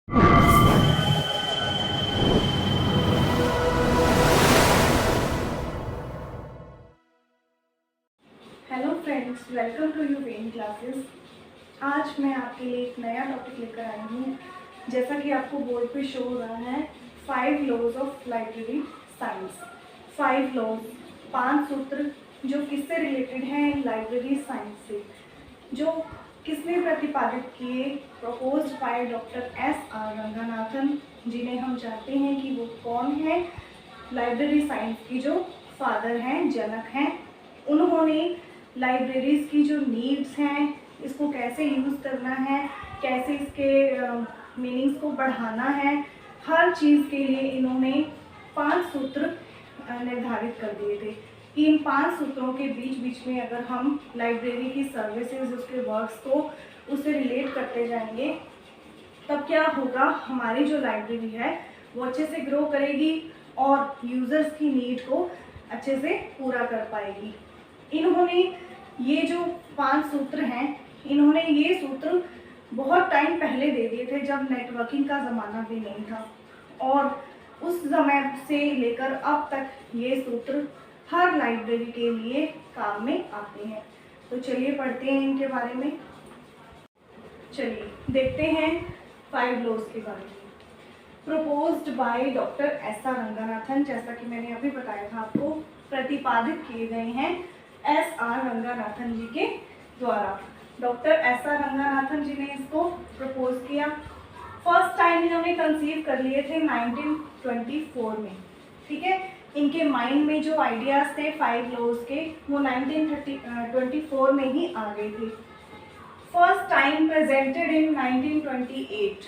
Hello friends, welcome to यू वेन classes. आज मैं आपके लिए एक नया टॉपिक लेकर आई हूँ। जैसा कि आपको बोर्ड पे शो हो रहा है, 5 laws of library science. 5 laws, 5 सूत्र जो किससे रिलेटेड हैं? लाइब्रेरी साइंस से। जो किसने प्रतिपादित किए? Proposed by doctor S.R. Ranganathan, जिन्हें हम जानते हैं कि वो कौन है? लाइब्रेरी साइंस की जो फादर हैं, जनक हैं। उन्होंने लाइब्रेरीज़ की जो नीड्स हैं, इसको कैसे यूज़ करना है, कैसे इसके मीनिंग्स को बढ़ाना है, हर चीज़ के लिए इन्होंने 5 सूत्र निर्धारित कर दिए थे। इन 5 सूत्रों के बीच बीच में अगर हम लाइब्रेरी की सर्विसेज, उसके वर्क्स को उससे रिलेट करते जाएंगे, तब क्या होगा? हमारी जो लाइब्रेरी है वो अच्छे से ग्रो करेगी और यूज़र्स की नीड को अच्छे से पूरा कर पाएगी। इन्होंने ये जो 5 सूत्र हैं, इन्होंने ये सूत्र बहुत टाइम पहले दे दिए थे, जब नेटवर्किंग का ज़माना भी नहीं था, और उस समय से लेकर अब तक ये सूत्र हर लाइब्रेरी के लिए काम में आते हैं। तो चलिए पढ़ते हैं इनके बारे में। चलिए देखते हैं 5 लॉज के बारे में। Proposed by doctor S.R. Ranganathan, जैसा कि मैंने अभी बताया था आपको, प्रतिपादित किए गए हैं S.R. रंगनाथन जी के द्वारा। Doctor S.R. रंगनाथन जी ने इसको प्रपोज किया। फर्स्ट टाइम इन्होंने कंसीव कर लिए थे 1924 में। ठीक है, इनके माइंड में जो आइडियाज़ थे 5 लॉज के, वो 1924 में ही आ गए थे। First time presented in 1928।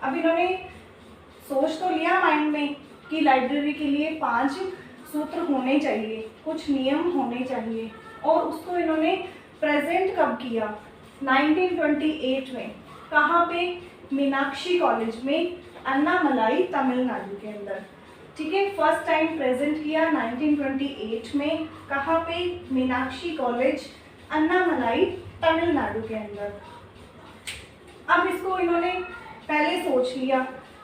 अब इन्होंने सोच तो लिया माइंड में कि लाइब्रेरी के लिए 5 सूत्र होने चाहिए, कुछ नियम होने चाहिए, और उसको इन्होंने प्रेजेंट कब किया? 1928 में। कहाँ पे? मीनाक्षी कॉलेज में, अन्नामलाई, तमिलनाडु के अंदर। ठीक है, फर्स्ट टाइम प्रेजेंट किया 1928 में। कहाँ पे? मीनाक्षी कॉलेज, अन्नामलाई, तमिलनाडु के अंदर। अब इसको इन्होंने पहले सोच लिया,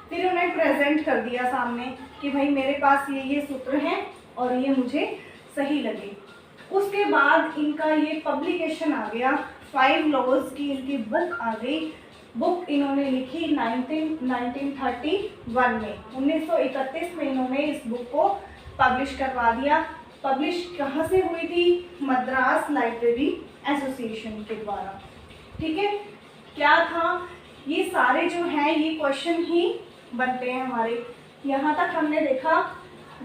फिर उन्हें प्रेजेंट कर दिया सामने कि भाई मेरे पास ये सूत्र हैं और ये मुझे सही लगे। उसके बाद इनका ये पब्लिकेशन आ गया, 5 लॉज की इनकी बुक आ गई। बुक इन्होंने लिखी 1931 में। 1931 में इन्होंने इस बुक को पब्लिश करवा दिया। पब्लिश कहाँ से हुई थी? मद्रास लाइब्रेरी एसोसिएशन के द्वारा। ठीक है, क्या था? ये सारे जो हैं ये क्वेश्चन ही बनते हैं हमारे। यहाँ तक हमने देखा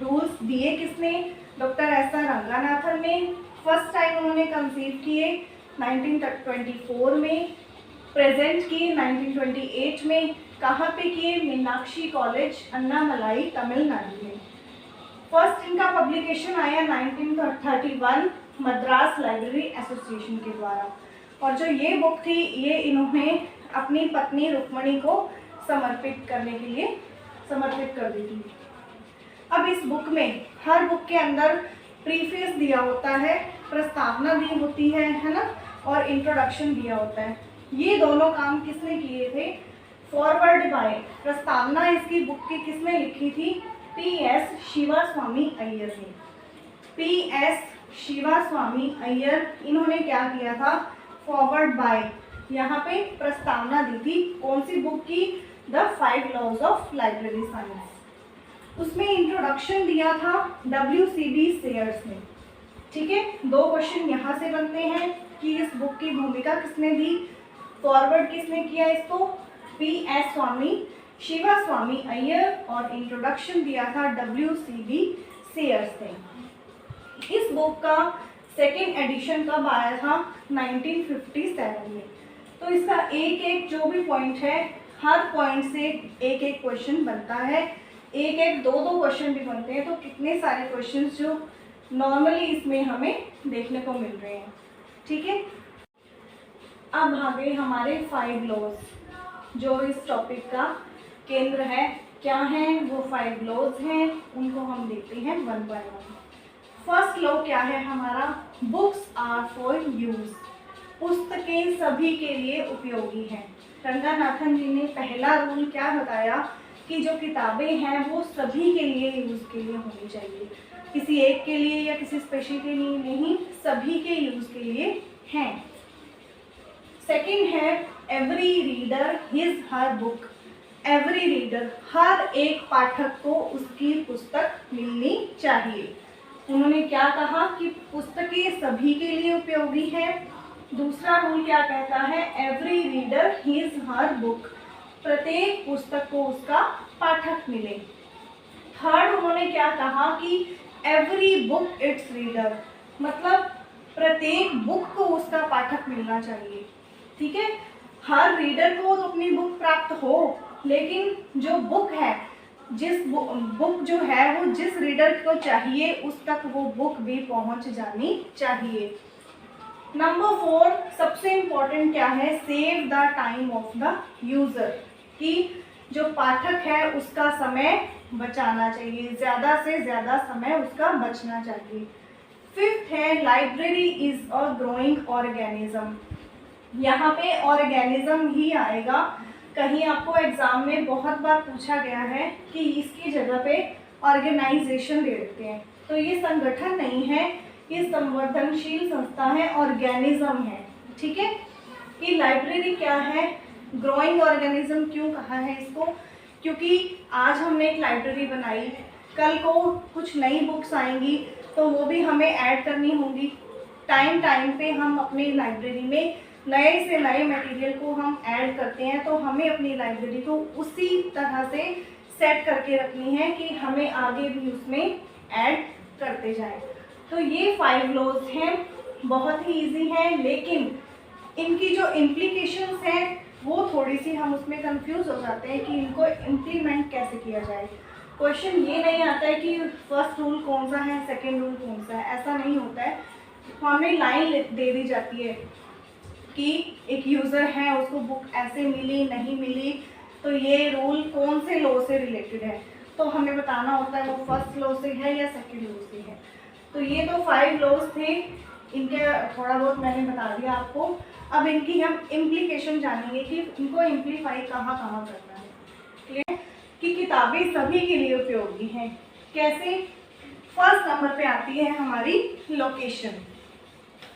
रूल्स दिए किसने? Doctor S.R. रंगनाथन ने। फर्स्ट टाइम उन्होंने कंसीव किए 1924 में, प्रेजेंट किए 1928 में। कहाँ पे किए? मीनाक्षी कॉलेज, अन्नामलाई, तमिलनाडु में। फर्स्ट इनका पब्लिकेशन आया 1931 मद्रास लाइब्रेरी एसोसिएशन के द्वारा। और जो ये बुक थी, ये इन्होंने अपनी पत्नी रुक्मणी को समर्पित करने के लिए समर्पित कर दी थी। अब इस बुक में, हर बुक के अंदर प्रीफेस दिया होता है, प्रस्तावना दी होती है ना, और इंट्रोडक्शन दिया होता है। ये दोनों काम किसने किए थे? फॉरवर्ड बाय, प्रस्तावना इसकी बुक की किसने लिखी थी? P.S. शिवास्वामी अय्यर ने। P.S. शिवास्वामी अय्यर, इन्होंने क्या किया था? फॉरवर्ड बाय, यहाँ पे प्रस्तावना दी थी। कौन सी बुक की? The 5 laws of library science. उसमें इंट्रोडक्शन दिया था W.C.B. सेयर्स ने। ठीक है, 2 क्वेश्चन यहाँ से बनते हैं कि इस बुक की भूमिका किसने दी, फॉरवर्ड किसने किया इसको? P.S. शिवास्वामी अय्यर, और इंट्रोडक्शन दिया था W.C.B. सेयर्स ने। इस बुक का सेकेंड एडिशन कब आया था? 1957 में। तो इसका एक एक जो भी पॉइंट है, हर पॉइंट से एक एक क्वेश्चन बनता है, एक एक 2-2 क्वेश्चन भी बनते हैं। तो कितने सारे क्वेश्चंस जो नॉर्मली इसमें हमें देखने को मिल रहे हैं। ठीक है, अब आ गए हमारे 5 लॉज, जो इस टॉपिक का केंद्र है। क्या हैं वो 5 लॉज हैं, उनको हम देखते हैं 1 बाय 1। फर्स्ट लॉ क्या है हमारा? Books are for use. पुस्तकें सभी के लिए उपयोगी हैं। रंगानाथन जी ने पहला रूल क्या बताया कि जो किताबें हैं वो सभी के लिए यूज़ के लिए होनी चाहिए, किसी एक के लिए या किसी स्पेशल के लिए नहीं, सभी के यूज़ के लिए हैं। सेकंड है every reader his her book. Every reader, हर एक पाठक को उसकी पुस्तक मिलनी चाहिए। उन्होंने क्या कहा कि पुस्तकें सभी के लिए उपयोगी है। दूसरा रूल क्या कहता है, every reader his her book, प्रत्येक पुस्तक को उसका पाठक मिले। थर्ड उन्होंने क्या कहा कि एवरी बुक इट्स रीडर, मतलब प्रत्येक बुक को उसका पाठक मिलना चाहिए। ठीक है, हर रीडर को अपनी बुक प्राप्त हो, लेकिन जो बुक है, जिस बुक जो है वो जिस रीडर को चाहिए उस तक वो बुक भी पहुंच जानी चाहिए। नंबर 4 सबसे इम्पोर्टेंट क्या है, save the time of the user, कि जो पाठक है उसका समय बचाना चाहिए, ज़्यादा से ज़्यादा समय उसका बचना चाहिए। फिफ्थ है library is a growing organism. यहाँ पे ऑर्गेनिज्म ही आएगा। कहीं आपको एग्जाम में बहुत बार पूछा गया है कि इसकी जगह पे ऑर्गेनाइजेशन दे देते हैं, तो ये संगठन नहीं है, ये संवर्धनशील संस्था है, ऑर्गेनिज्म है। ठीक है, ये लाइब्रेरी क्या है, ग्रोइंग ऑर्गेनिज्म क्यों कहा है इसको, क्योंकि आज हमने एक लाइब्रेरी बनाई, कल को कुछ नई बुक्स आएंगी तो वो भी हमें ऐड करनी होंगी। टाइम टाइम पे हम अपनी लाइब्रेरी में नए से नए मटेरियल को हम ऐड करते हैं, तो हमें अपनी लाइब्रेरी को उसी तरह से सेट करके रखनी है कि हमें आगे भी उसमें ऐड करते जाएं। तो ये 5 लॉज हैं, बहुत ही इजी हैं, लेकिन इनकी जो इम्प्लीकेशंस हैं वो थोड़ी सी हम उसमें कंफ्यूज हो जाते हैं कि इनको इम्प्लीमेंट कैसे किया जाए। क्वेश्चन ये नहीं आता है कि फर्स्ट रूल कौन सा है, सेकंड रूल कौन सा है, ऐसा नहीं होता है। हमें लाइन दे दी जाती है कि एक यूज़र है, उसको बुक ऐसे मिली नहीं मिली, तो ये रूल कौन से लॉ से रिलेटेड है, तो हमें बताना होता है वो फर्स्ट लॉ से है या सेकंड लॉ से है। तो ये तो 5 लॉज थे, इनके थोड़ा बहुत मैंने बता दिया आपको। अब इनकी हम इम्प्लीकेशन जानेंगे कि इनको इम्प्लीफाई कहाँ कहाँ करना है। क्लियर कि किताबें सभी के लिए उपयोगी हैं, कैसे। फर्स्ट नंबर पे आती है हमारी लोकेशन,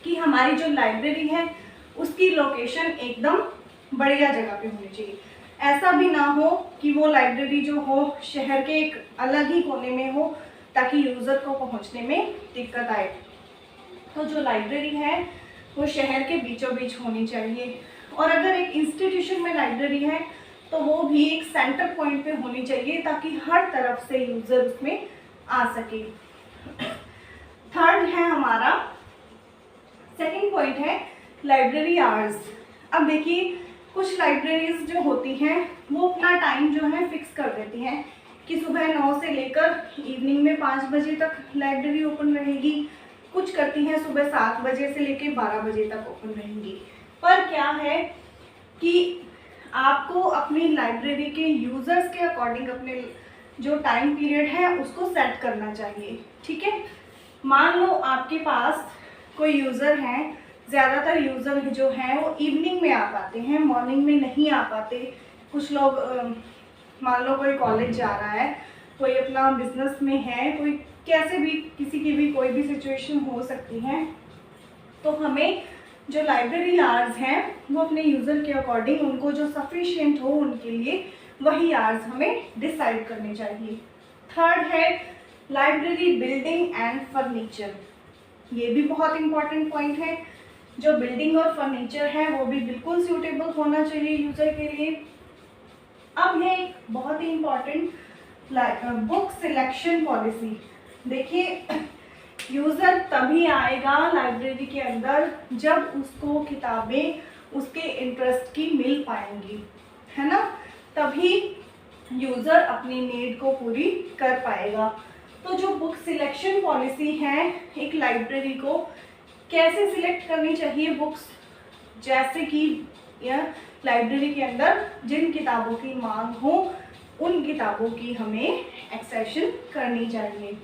कि हमारी जो लाइब्रेरी है उसकी लोकेशन एकदम बढ़िया जगह पे होनी चाहिए। ऐसा भी ना हो कि वो लाइब्रेरी जो हो शहर के एक अलग ही कोने में हो, ताकि यूज़र को पहुंचने में दिक्कत आए। तो जो लाइब्रेरी है वो शहर के बीचों बीच होनी चाहिए, और अगर एक इंस्टीट्यूशन में लाइब्रेरी है तो वो भी एक सेंटर पॉइंट पे होनी चाहिए, ताकि हर तरफ से यूज़र उसमें आ सके। थर्ड है हमारा, सेकंड पॉइंट है लाइब्रेरी आवर्स। अब देखिए कुछ लाइब्रेरीज जो होती हैं वो अपना टाइम जो है फिक्स कर देती हैं कि सुबह 9 से लेकर इवनिंग में 5 बजे तक लाइब्रेरी ओपन रहेगी। कुछ करती हैं सुबह 7 बजे से लेकर 12 बजे तक ओपन रहेंगी। पर क्या है कि आपको अपनी लाइब्रेरी के यूज़र्स के अकॉर्डिंग अपने जो टाइम पीरियड है उसको सेट करना चाहिए। ठीक है, मान लो आपके पास कोई यूज़र हैं, ज़्यादातर यूज़र जो हैं वो इवनिंग में आ पाते हैं, मॉर्निंग में नहीं आ पाते। कुछ लोग मान लो कोई कॉलेज जा रहा है, कोई अपना बिजनेस में है, कोई कैसे भी, किसी की भी कोई भी सिचुएशन हो सकती है। तो हमें जो लाइब्रेरी आवर्स हैं वो अपने यूज़र के अकॉर्डिंग उनको जो सफिशिएंट हो उनके लिए वही आवर्स हमें डिसाइड करने चाहिए। थर्ड है लाइब्रेरी बिल्डिंग एंड फर्नीचर। ये भी बहुत इंपॉर्टेंट पॉइंट है। जो बिल्डिंग और फर्नीचर है वो भी बिल्कुल सूटेबल होना चाहिए यूज़र के लिए। अब है एक बहुत ही इम्पॉर्टेंट बुक सिलेक्शन पॉलिसी। देखिए यूज़र तभी आएगा लाइब्रेरी के अंदर जब उसको किताबें उसके इंटरेस्ट की मिल पाएंगी, है ना, तभी यूज़र अपनी नीड को पूरी कर पाएगा। तो जो बुक सिलेक्शन पॉलिसी है, एक लाइब्रेरी को कैसे सिलेक्ट करनी चाहिए बुक्स, जैसे कि यह लाइब्रेरी के अंदर जिन किताबों की मांग हो उन किताबों की हमें एक्सेशन करनी चाहिए।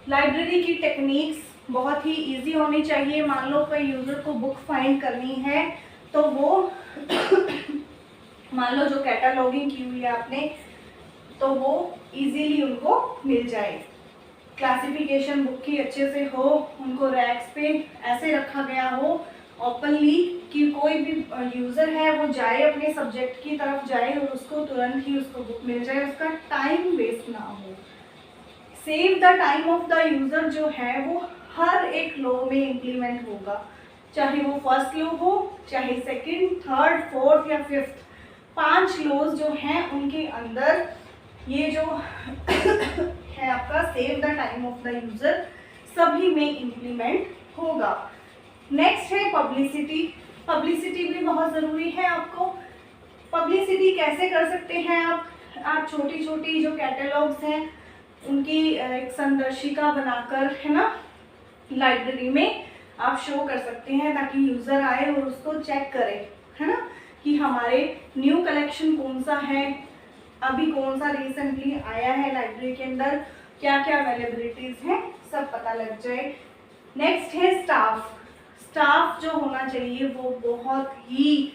लाइब्रेरी की टेक्निक्स बहुत ही इजी होनी चाहिए। मान लो कोई यूज़र को बुक फाइंड करनी है तो वो मान लो जो कैटलॉगिंग की हुई है आपने, तो वो इजीली उनको मिल जाए। क्लासिफिकेशन बुक की अच्छे से हो, उनको रैक्स पे ऐसे रखा गया हो ओपनली कि कोई भी यूज़र है वो जाए अपने सब्जेक्ट की तरफ जाए और उसको तुरंत ही उसको बुक मिल जाए, उसका टाइम वेस्ट ना हो। Save the time of the user जो है वो हर एक लॉ में इम्प्लीमेंट होगा, चाहे वो फर्स्ट लॉ हो, चाहे सेकंड, थर्ड, फोर्थ या फिफ्थ। 5 लॉज जो हैं उनके अंदर ये जो है आपका save the time of the user सभी में इम्प्लीमेंट होगा। नेक्स्ट है पब्लिसिटी। पब्लिसिटी भी बहुत ज़रूरी है आपको। पब्लिसिटी कैसे कर सकते हैं आप छोटी छोटी जो कैटलॉग्स हैं उनकी एक संदर्शिका बनाकर, है ना, लाइब्रेरी में आप शो कर सकते हैं ताकि यूज़र आए और उसको चेक करे, है ना, कि हमारे न्यू कलेक्शन कौन सा है, अभी कौन सा रिसेंटली आया है लाइब्रेरी के अंदर, क्या क्या अवेलेबिलिटीज़ हैं, सब पता लग जाए। नेक्स्ट है स्टाफ। स्टाफ जो होना चाहिए वो बहुत ही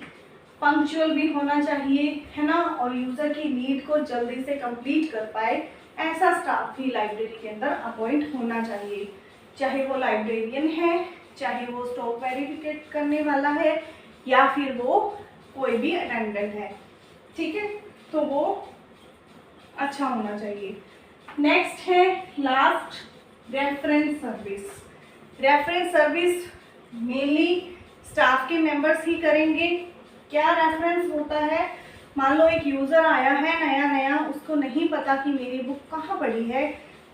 पंक्चुअल भी होना चाहिए, है ना, और यूज़र की नीड को जल्दी से कंप्लीट कर पाए, ऐसा स्टाफ भी लाइब्रेरी के अंदर अपॉइंट होना चाहिए। चाहे वो लाइब्रेरियन है, चाहे वो स्टॉक वेरिफिकेट करने वाला है, या फिर वो कोई भी अटेंडेंट है, ठीक है, तो वो अच्छा होना चाहिए। नेक्स्ट है last reference service. Reference service mainly staff के मेंबर्स ही करेंगे। क्या रेफरेंस होता है, मान लो एक यूज़र आया है नया, उसको नहीं पता कि मेरी बुक कहाँ पड़ी है,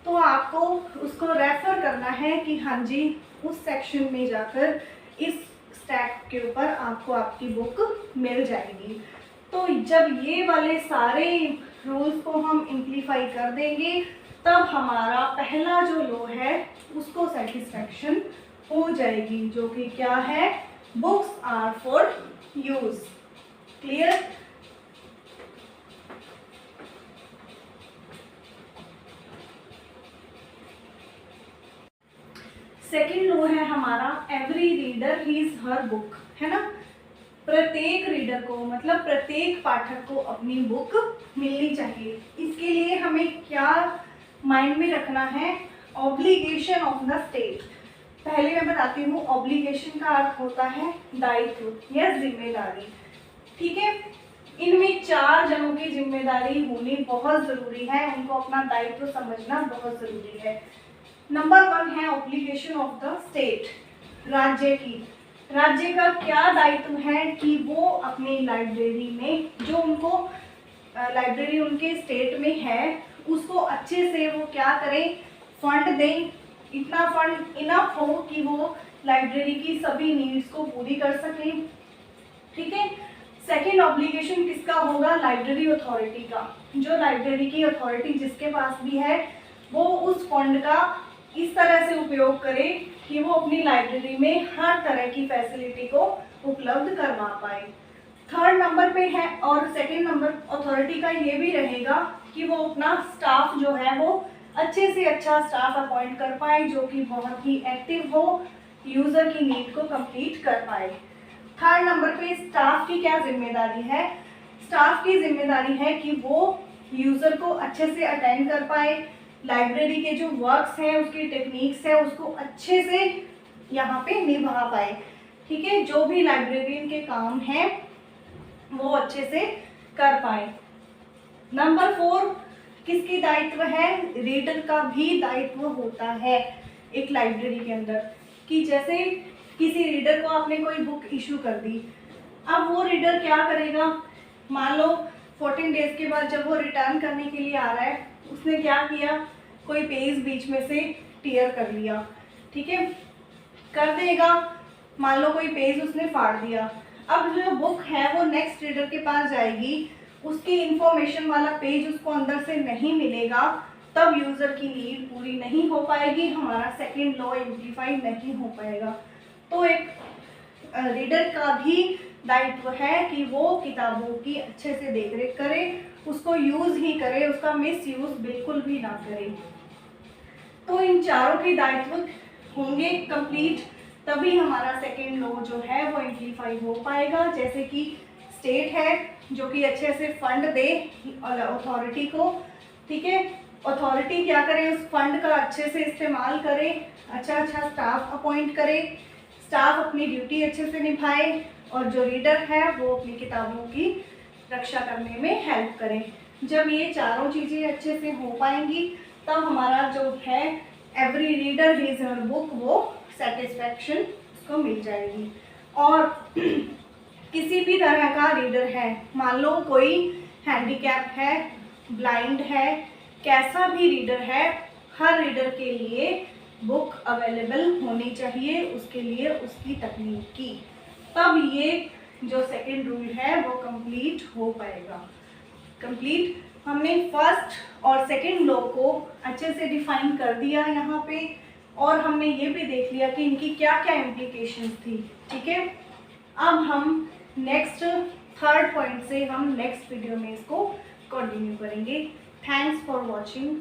तो आपको उसको रेफ़र करना है कि हाँ जी उस सेक्शन में जाकर इस स्टैक के ऊपर आपको आपकी बुक मिल जाएगी। तो जब ये वाले सारे रूल्स को हम इम्प्लीफाई कर देंगे तब हमारा पहला जो लॉ है उसको सेटिस्फैक्शन हो जाएगी, जो कि क्या है, books are for use. Clear? Second law है हमारा every reader his her book, है ना। प्रत्येक रीडर को मतलब प्रत्येक पाठक को अपनी बुक मिलनी चाहिए। इसके लिए हमें क्या माइंड में रखना है, ऑब्लिगेशन ऑफ द स्टेट। पहले मैं बताती हूँ, ऑब्लिगेशन का अर्थ होता है दायित्व या जिम्मेदारी, ठीक है। इनमें 4 जनों की जिम्मेदारी होनी बहुत ज़रूरी है, उनको अपना दायित्व समझना बहुत ज़रूरी है। नंबर 1 है ऑब्लिगेशन ऑफ द स्टेट, राज्य की। राज्य का क्या दायित्व है कि वो अपनी लाइब्रेरी में जो उनको लाइब्रेरी उनके स्टेट में है उसको अच्छे से वो क्या करें, फंड दें, इतना फंड इनफ हो कि वो लाइब्रेरी की सभी नीड्स को पूरी कर सकें, ठीक है। सेकेंड ऑब्लिगेशन किसका होगा, लाइब्रेरी अथॉरिटी का। जो लाइब्रेरी की अथॉरिटी जिसके पास भी है वो उस फंड का इस तरह से उपयोग करे कि वो अपनी लाइब्रेरी में हर तरह की फैसिलिटी को उपलब्ध करवा पाए। थर्ड नंबर पे है, और सेकंड नंबर अथॉरिटी का ये भी रहेगा कि वो अपना स्टाफ जो है वो अच्छे से अच्छा स्टाफ अपॉइंट कर पाए जो कि बहुत ही एक्टिव हो, यूज़र की नीड को कंप्लीट कर पाए। थर्ड नंबर पे स्टाफ की क्या जिम्मेदारी है, स्टाफ की जिम्मेदारी है कि वो यूज़र को अच्छे से अटेंड कर पाए, लाइब्रेरी के जो वर्क्स हैं उसकी टेक्निक्स है उसको अच्छे से यहाँ पे निभा पाए, ठीक है। जो भी लाइब्रेरियन के काम हैं वो अच्छे से कर पाए। नंबर 4 किसकी दायित्व है, रीडर का भी दायित्व होता है एक लाइब्रेरी के अंदर, कि जैसे किसी रीडर को आपने कोई बुक इशू कर दी, अब वो रीडर क्या करेगा, मान लो 14 डेज के बाद जब वो रिटर्न करने के लिए आ रहा है, उसने क्या किया, कोई पेज बीच में से टीयर कर लिया, ठीक है, कर देगा। मान लो कोई पेज उसने फाड़ दिया, अब जो बुक है वो नेक्स्ट रीडर के पास जाएगी, उसकी इंफॉर्मेशन वाला पेज उसको अंदर से नहीं मिलेगा, तब यूज़र की नीड पूरी नहीं हो पाएगी, हमारा सेकेंड लॉ इम्प्लीफाई नहीं हो पाएगा। तो एक रीडर का भी दायित्व है कि वो किताबों की अच्छे से देखरेख करे, उसको यूज़ ही करे, उसका मिस यूज़ बिल्कुल भी ना करे। तो इन चारों के दायित्व होंगे कंप्लीट, तभी हमारा सेकेंड लॉ जो है वो एम्प्लीफाई हो पाएगा। जैसे कि स्टेट है जो कि अच्छे से फंड दे अथॉरिटी को, ठीक है, अथॉरिटी क्या करे, उस फंड का अच्छे से इस्तेमाल करे, अच्छा स्टाफ अपॉइंट करे, स्टाफ अपनी ड्यूटी अच्छे से निभाए, और जो रीडर है वो अपनी किताबों की रक्षा करने में हेल्प करे। जब ये चारों चीज़ें अच्छे से हो पाएंगी तब हमारा जो है एवरी रीडर रीड्स हर बुक वो सेटिस्फैक्शन उसको मिल जाएगी। और किसी भी तरह का रीडर है, मान लो कोई हैंडीकैप है, ब्लाइंड है, कैसा भी रीडर है, हर रीडर के लिए बुक अवेलेबल होनी चाहिए, उसके लिए उसकी तकनीक की, तब ये जो सेकेंड रूल है वो कंप्लीट हो पाएगा। कंप्लीट हमने फर्स्ट और सेकेंड लॉ को अच्छे से डिफाइन कर दिया यहाँ पे, और हमने ये भी देख लिया कि इनकी क्या क्या इम्प्लीकेशंस थी, ठीक है। अब हम नेक्स्ट थर्ड पॉइंट से हम नेक्स्ट वीडियो में इसको कंटिन्यू करेंगे। Thanks for watching.